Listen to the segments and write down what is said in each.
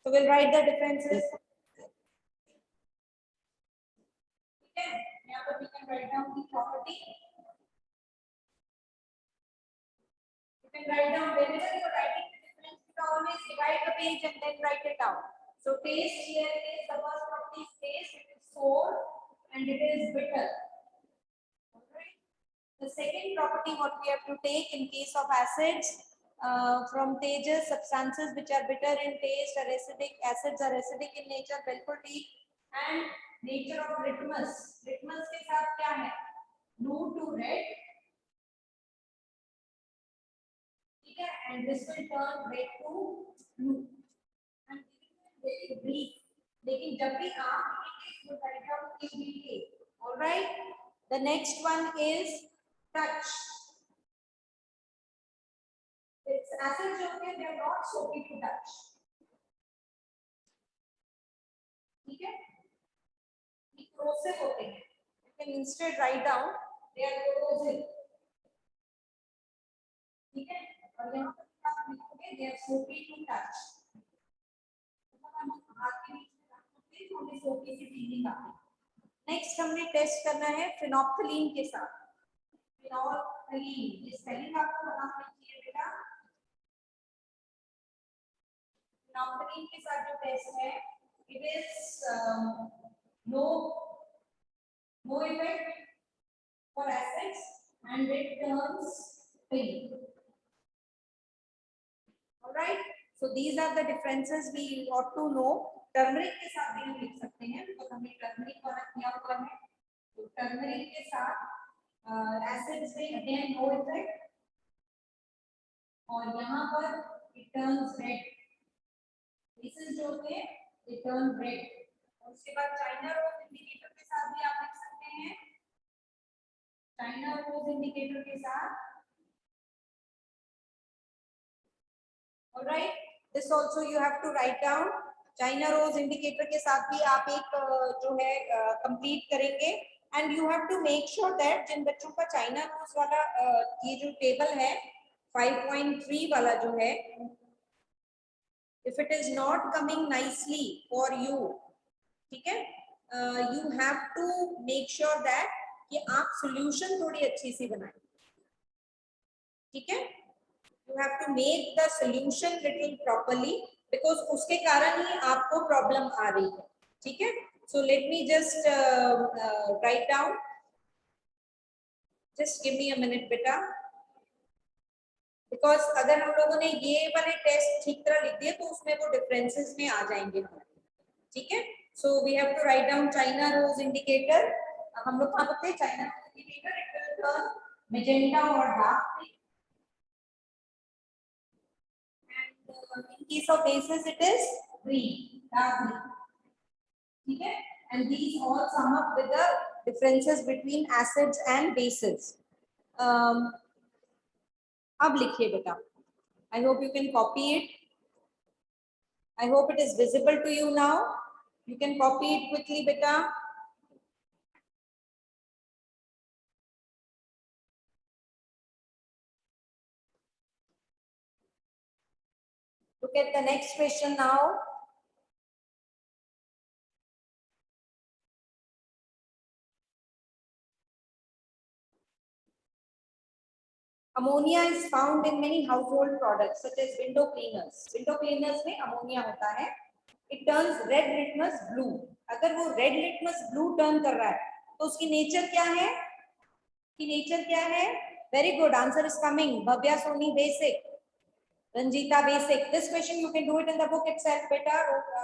So we'll write the differences. Okay, यहाँ पर we can write down the property. You can write down whenever you are writing the difference, you can always divide the page and then write it down. So taste, here it is, the first property is taste, it is sour and it is bitter. Alright. The second property what we have to take in case of acids, from Tejas, substances which are bitter in taste are acidic, acids are acidic in nature, बिल्कुल ठीक. And nature of litmus, litmus के साथ क्या है? Blue to red. ठीक है, and this will turn red to blue. And very brief. लेकिन जब भी आप you write down in detail. All right. The next one is touch. It's acids okay, they are not soapy to touch. ठीक है? Corrosive होते हैं. You can instead write down they are corrosive. ठीक है? और यहाँ पर आप लिखोगे they are soapy to touch. मतलब हम हाथ के बीच में रखते हैं तो हमें सोपी की फीलिंग आती है. नेक्स्ट हमने टेस्ट करना है फिनोप्थलीन के साथ. फिनोप्थलीन ये स्पेलिंग आपको पता होना चाहिए बेटा. फिनोप्थलीन के साथ जो टेस्ट है it is no effect for acids and it turns pink. All right, so these are the differences we ought to know. Turmeric के साथ भी हम लिख सकते हैं तो हमने टर्मरिक वाला किया हुआ है. तो टर्मरिक के साथ एसिड्स में अगेन नो इफेक्ट और यहाँ पर it turns red. This is जो है it turns red. और उसके बाद चाइना रोज इंडिकेटर के साथ भी आप लिख सकते हैं. चाइना रोज इंडिकेटर के साथ. All right, this also you have to write down. China rose indicator के साथ भी आप एक जो है कंप्लीट करेंगे and you have to make sure that जिन बच्चों का चाइना रोज वाला ये जो टेबल है 5.3 वाला जो है, if it is not coming nicely for you, ठीक है, you have to make sure that कि आप solution थोड़ी अच्छी सी बनाएं. ठीक है, you have to make the solution little properly because उसके कारण ही आपको प्रॉब्लम आ रही है. ठीक है, so let me just write down. Just give me a minute बेटा, because अगर हम लोगों ने ये वाले टेस्ट ठीक तरह लिख दिए तो उसमें वो डिफरेंसेस में आ जाएंगे. ठीक है, so we have to write down China rose indicator. हम लोग कहाँ पर थे? China rose indicator, it will turn magenta or dark. In case of bases it is green, dark green. ठीक है, and these all sum up with the differences between acids and bases. अब लिखिए बेटा. I hope you can copy it. I hope it is visible to you now. You can copy it quickly beta. Look at the next question now. Ammonia is found in many household products such as window cleaners. Window cleaners में ammonia होता है. It turns red litmus blue. अगर वो red litmus blue turn कर रहा है तो उसकी nature क्या है? की nature क्या है? Very good, answer is coming. Bhavya Soni basic. Ranjita basic. This question you can do it in the book itself beta.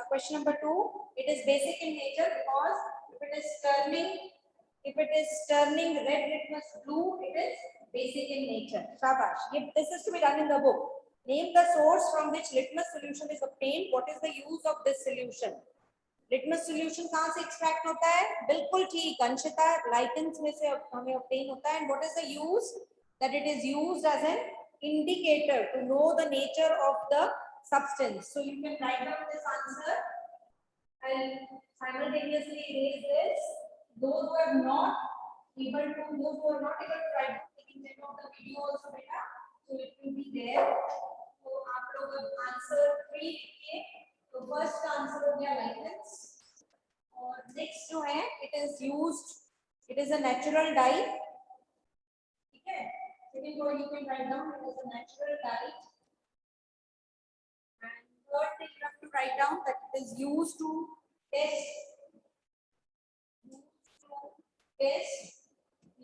Question number 2. It is basic in nature because if it is turning red litmus blue, it is basic in nature. Shabash. This is to be done in the book. Name the source from which litmus solution is obtained. What is the use of this solution? Litmus solution कहाँ से extract होता है? बिल्कुल ठीक, Anshita lichens में से हमें obtain होता है. And what is the use? That it is used as an indicator to know the nature of the substance. So you can write down this answer and simultaneously erase this. Those who are not able to write, they can check out the video also beta. So it will be there. So आप लोग answer 3 लिखिए तो तो first answer हो गया lichens। और next जो है it is used, it is a natural dye, ठीक है। Second one you can write down, it is a natural dye. And third thing you have to write down that it is used to taste,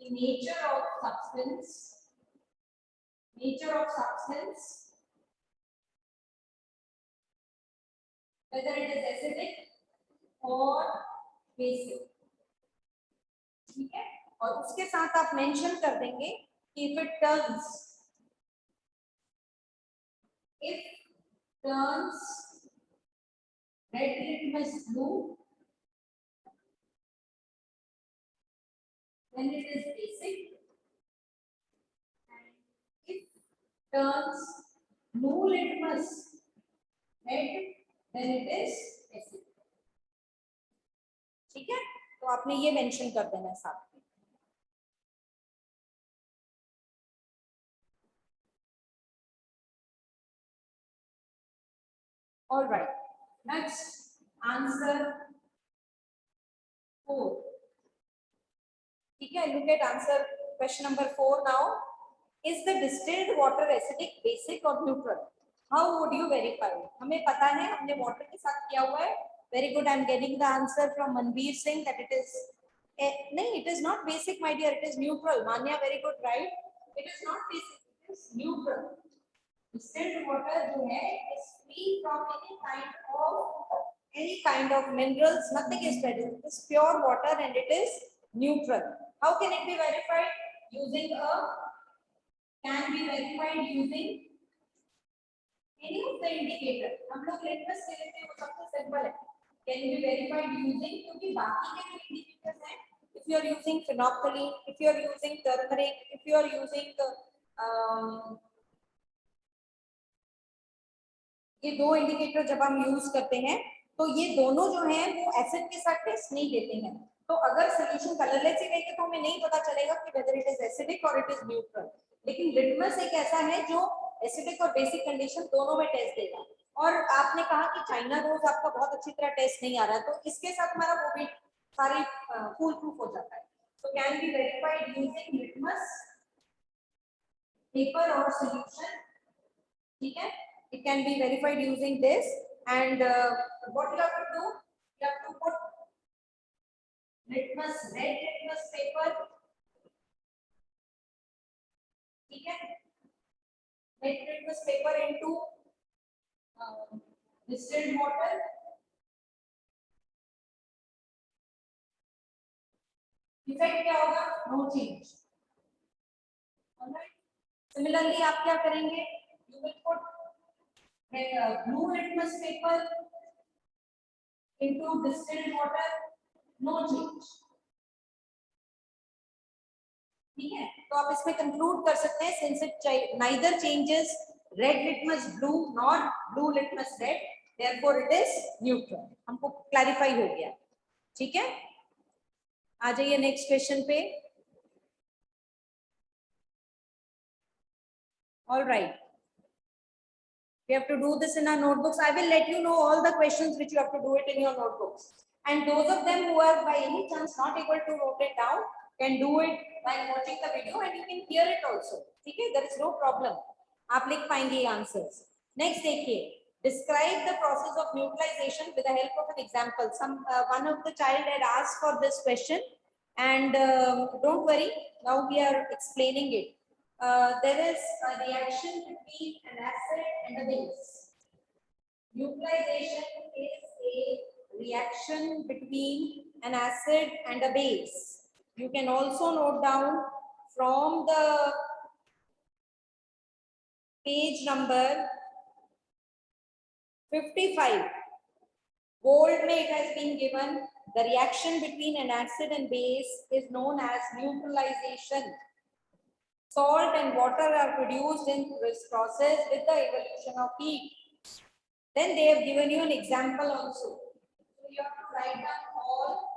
the nature of substance, nature of substance, whether it is acidic or basic, ठीक है। और उसके साथ आप mention कर देंगे कि if turns red litmus blue, then it is basic, and if turns blue litmus red, then it is acid, ठीक है। तो आपने ये मेंशन कर देना है साथ में। All right, next answer 4, ठीक है। Look at answer question number 4 now. Is the distilled water acidic, basic or neutral? How would you verify? हमें पता है, हमने water के साथ किया हुआ है। Very good, I am getting the answer from Manveer Singh that it is नहीं, it is not basic my dear, it is neutral. Manya, very good, right? It is not basic, it is neutral. Distilled water जो है is free from any kind of minerals, nothing is present. It is pure water and it is neutral. How can it be verified? Using a, can be verified using any of the indicator. हम लोग litmus से लेते हैं, वो सबसे simple है। Can be verified using, क्योंकि बाकी के जो indicators हैं, if you are using phenolphthalein, if you are using turmeric, if you are using ये दो इंडिकेटर जब हम यूज करते हैं तो ये दोनों जो हैं वो एसिड के साथ टेस्ट नहीं देते हैं। तो अगर सॉल्यूशन कलरलेस ही रहेगा तो हमें नहीं पता चलेगा कि वेदर इट इज एसिडिक और इट इज न्यूट्रल। लेकिन लिटमस एक ऐसा है जो एसिडिक और बेसिक कंडीशन दोनों में टेस्ट देगा। और आपने कहा कि चाइना रोज आपका बहुत अच्छी तरह टेस्ट नहीं आ रहा है, तो इसके साथ हमारा वो भी सारी फुल प्रूफ हो जाता है। तो can be verified using litmus paper और सॉल्यूशन, ठीक है। It can be verified using this, and what you have to do, you have to put litmus, red litmus paper, ठीक है, red litmus paper into distilled water, effect क्या होगा? No change. Alright. Similarly आप क्या करेंगे? You will put blue litmus paper into distilled water, no change, ठीक है। तो आप इसमें कंक्लूड कर सकते हैं since it neither changes red litmus blue nor blue litmus red, therefore it is neutral। हमको क्लैरिफाई हो गया, ठीक है। आ जाइए नेक्स्ट क्वेश्चन पे। All right, we have to do this in our notebooks. I will let you know all the questions which you have to do it in your notebooks, and those of them who are by any chance not able to note it down can do it by watching the video, and you can hear it also, ठीक है। there is no problem, आप लिख पाएंगे answers. Next देखिए, describe the process of neutralization with the help of an example. One of the child had asked for this question, and don't worry, now we are explaining it. There is a reaction between an acid and a base. Neutralization is a reaction between an acid and a base. You can also note down from the page number 55. Bold में it has been given, the reaction between an acid and base is known as neutralization. Salt and water are produced in this process with the evolution of heat. Then they have given you an example also. So you have to write down all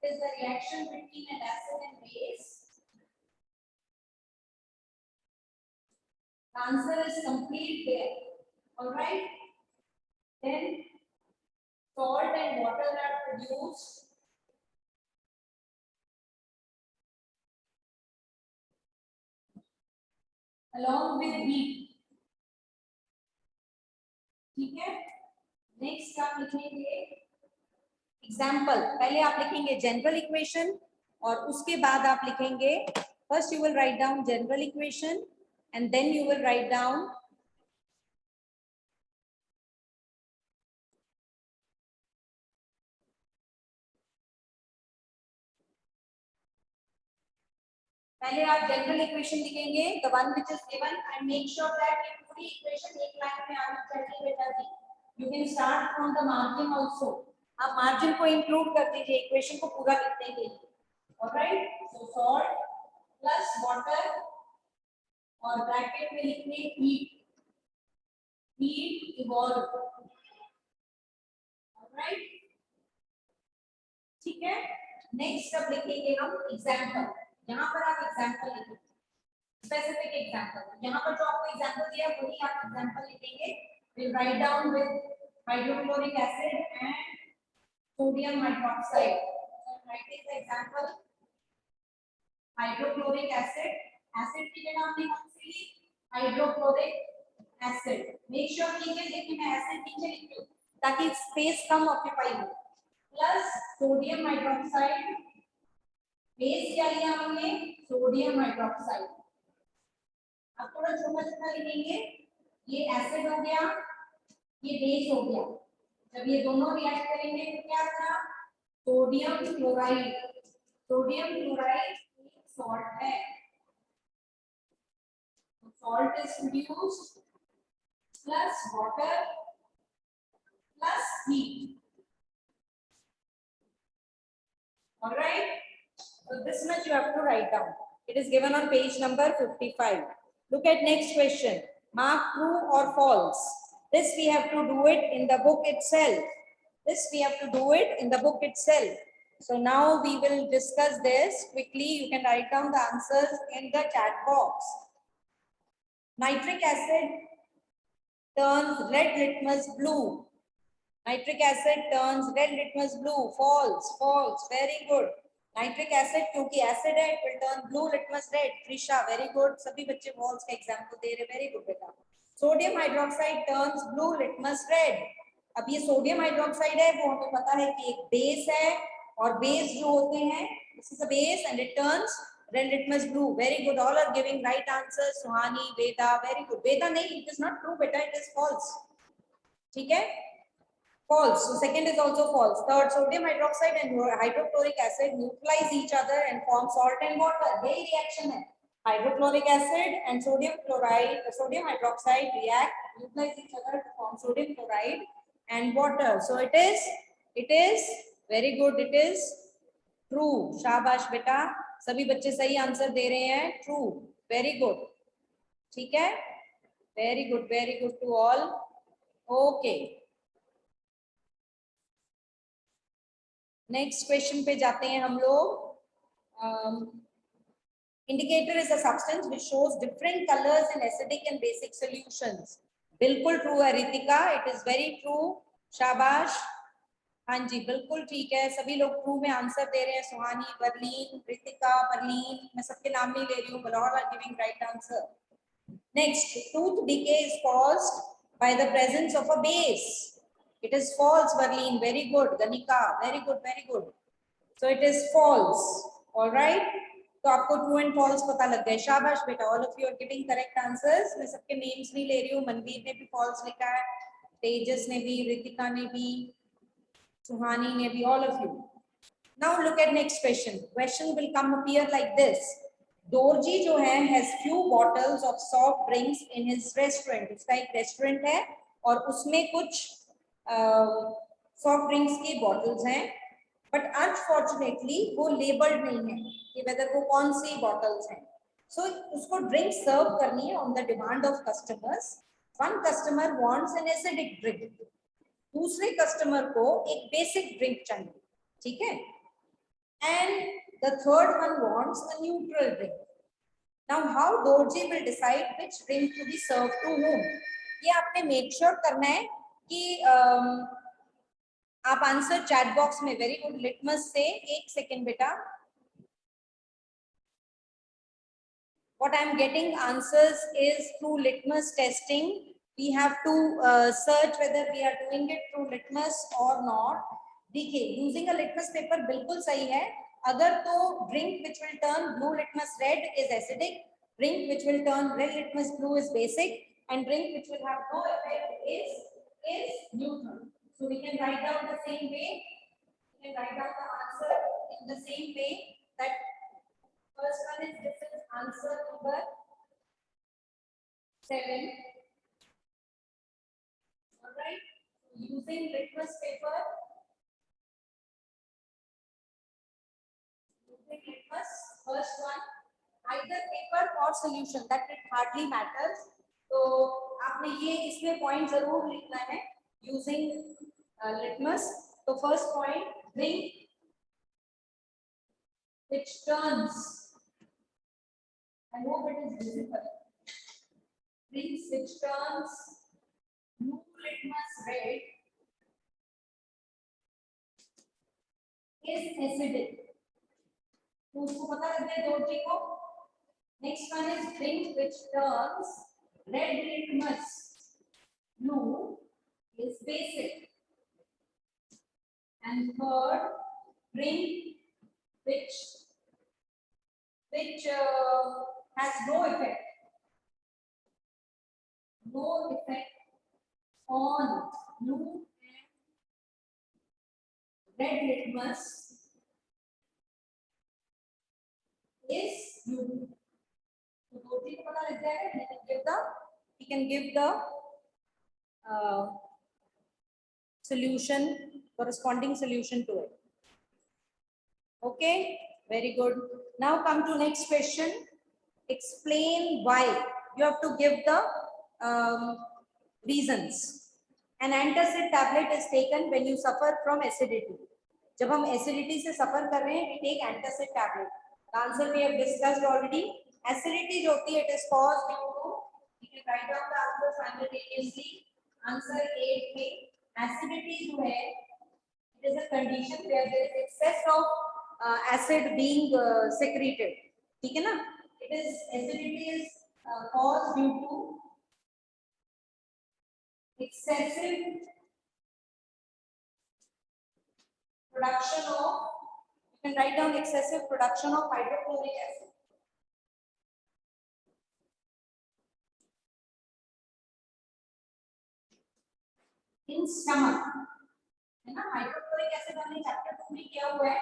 is the reaction between an acid and base. The answer is complete there. All right. Then bottles are produced along with heat. ठीक है, next आप लिखेंगे example. पहले आप लिखेंगे general equation और उसके बाद आप लिखेंगे, first you will write down general equation and then you will write down पहले आप जनरल इक्वेशन लिखेंगे, the one which is given, and make sure that ये पूरी इक्वेशन एक लाइन में आनी चाहिए बेटा जी. You can start from the margin also. आप मार्जिन को इंक्लूड कर दीजिए इक्वेशन को पूरा लिखने के लिए. Alright, so salt plus water और ब्रैकेट में लिखने हीट. Heat evolve. ऑलराइट, ठीक है. नेक्स्ट अब लिखेंगे हम एग्जांपल. यहाँ पर आप एग्जांपल लिखेंगे, स्पेसिफिक एग्जांपल. यहाँ पर जो आपको एग्जांपल दिया है वही आप एग्जांपल लिखेंगे. Will write down with hydrochloric acid and sodium hydroxide. Writing the example hydrochloric acid. Acid की जगह हमने कौन सी ली? Hydrochloric acid. मेक श्योर कीजिए, देखिए मैं एसिड नीचे लिखती हूँ ताकि स्पेस कम ऑक्यूपाई हो. Plus sodium hydroxide. बेस क्या लिया हमने? Sodium hydroxide. अब थोड़ा छोटा छोटा लिखेंगे. ये एसिड हो गया, ये बेस हो गया. जब ये दोनों रिएक्ट करेंगे तो क्या था? Sodium chloride. Sodium chloride salt है. Salt is produced plus water plus heat. All right. So this much you have to write down. It is given on page number 55. Look at next question. Mark true or false. This we have to do it in the book itself. This we have to do it in the book itself. So now we will discuss this quickly. You can write down the answers in the chat box. Nitric acid turns red litmus blue. Nitric acid turns red litmus blue. False. False. Very good. Nitric acid क्योंकि acid है, it will turn blue litmus red. Trisha very good. सभी बच्चे walls का example दे रहे, very good बेटा. Sodium hydroxide turns blue litmus red. अब ये sodium hydroxide है, वो हमें पता है कि एक बेस है और बेस जो होते हैं, this is a base and it turns red litmus blue. Very good. All are giving right answer. Suhani, Veda, very good. Veda नहीं, इट इज नॉट ट्रू बेटा, इट इज फॉल्स. ठीक है, false. So second is also false. Third, sodium hydroxide and hydrochloric acid neutralize each other and form salt and water. यही reaction है. Hydrochloric acid and sodium chloride, sodium hydroxide react, neutralize each other to form sodium chloride and water. So it is very good. It is true. शाबाश बेटा, सभी बच्चे सही answer दे रहे हैं. True. Very good. ठीक है. Very good. Very good to all. Okay. Next question पे जाते हैं हम लोग. Indicator is a substance which shows different colours in acidic and basic solutions. बिल्कुल ट्रू है Ritika, it is very true. शाबाश. हाँ जी, बिल्कुल ठीक है. सभी लोग ट्रू में आंसर दे रहे हैं. सुहानी, बर्लीन, रितिका, परलीन, मैं सबके नाम नहीं ले रही हूँ, but all are giving right answer. Next, tooth decay is caused by the presence of a base. It is false, Berlin. Very good. Ganika, very good, very good. So it is false. All right. तो आपको true and false पता लग गए. शाबाश बेटा. All of you are giving correct answers. मैं सबके names नहीं ले रही हूँ. मनवीर ने भी false लिखा है, तेजस ने भी, रितिका ने भी, सुहानी ने भी. All of you. Now look at next question. Question will come appear like this. Dorji जो है has few bottles of soft drinks in his restaurant. उसका एक restaurant है और उसमें कुछ सॉफ्ट ड्रिंक्स की बॉटल्स हैं, बट अनफॉर्चुनेटली वो लेबल्ड नहीं है कि वेदर वो कौन सी बॉटल्स हैं. सो उसको ड्रिंक सर्व करनी है on the demand of customers. One customer wants an acidic drink, दूसरे कस्टमर को एक बेसिक ड्रिंक चाहिए. ठीक है, and the third one wants a neutral drink. Now how Dorji will decide which drink to be serve to whom. ये आपने make sure करना है कि आप आंसर चैट बॉक्स में, वेरी गुड, लिटमस से 1 सेकेंड बेटा. What I am getting answers is through litmus testing. We have to search whether we are doing it through litmus or not. देखिए, using a litmus paper बिल्कुल सही है. अगर तो drink which will turn blue litmus red is acidic, drink which will turn red litmus blue is basic, and drink which will have no effect is neutral. So we can write down the same way. We can write down the answer in the same way that first one is, this is answer number 7. All right. Using litmus paper. Using litmus, first one, either paper or solution. That it hardly matters. तो आपने ये इसमें point जरूर लिखना है. Using litmus. तो first point, drink which turns. I hope it is visible. Drinks which turns blue litmus red is acidic. तो उसको पता लग गया 2 को. Next one is drink which turns red litmus blue is basic. And third, drink which has no effect on blue and red litmus is blue. So दो चीज पता लग जाएगा. We can give the solution, corresponding solution to it. Okay, very good. Now come to next question. Explain why. You have to give the reasons. An antacid tablet is taken when you suffer from acidity. जब हम acidity से suffer कर रहे हैं, we take antacid tablet. The answer we have discussed already. Acidity जो होती है, it is caused due to. We can write down the answer simultaneously. Answer 8 में acidity जो है, it is a condition where there is excess of acid being secreted. ठीक है ना? It is acidity is caused due to excessive production of, you can write down excessive production of hydrochloric acid. In stomach, है ना? Hydrochloric acid हमने chapter 2 में किया हुआ है.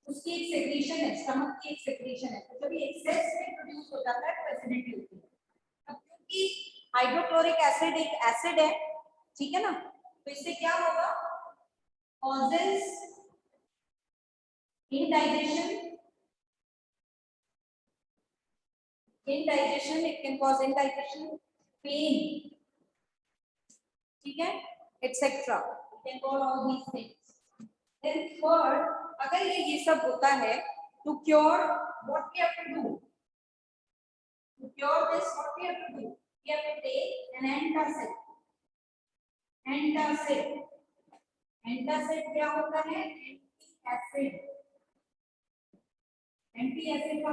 उसकी एक सेक्रेशन है, स्टमक की एक सेक्रेशन है. तो जब ये एक्सेस में प्रोड्यूस हो जाता है तो एसिडिटी होती है. अब क्योंकि हाइड्रोक्लोरिक एसिड एक एसिड है, ठीक है ना, तो इससे क्या होगा? causes indigestion. It can cause indigestion, pain, ठीक है, etc. You can call all these things. Then third, अगर ये सब होता है, to cure, what we have to do? To cure this, what we have to do? We have to take an antacid. Antacid क्या होता है? Anti acid का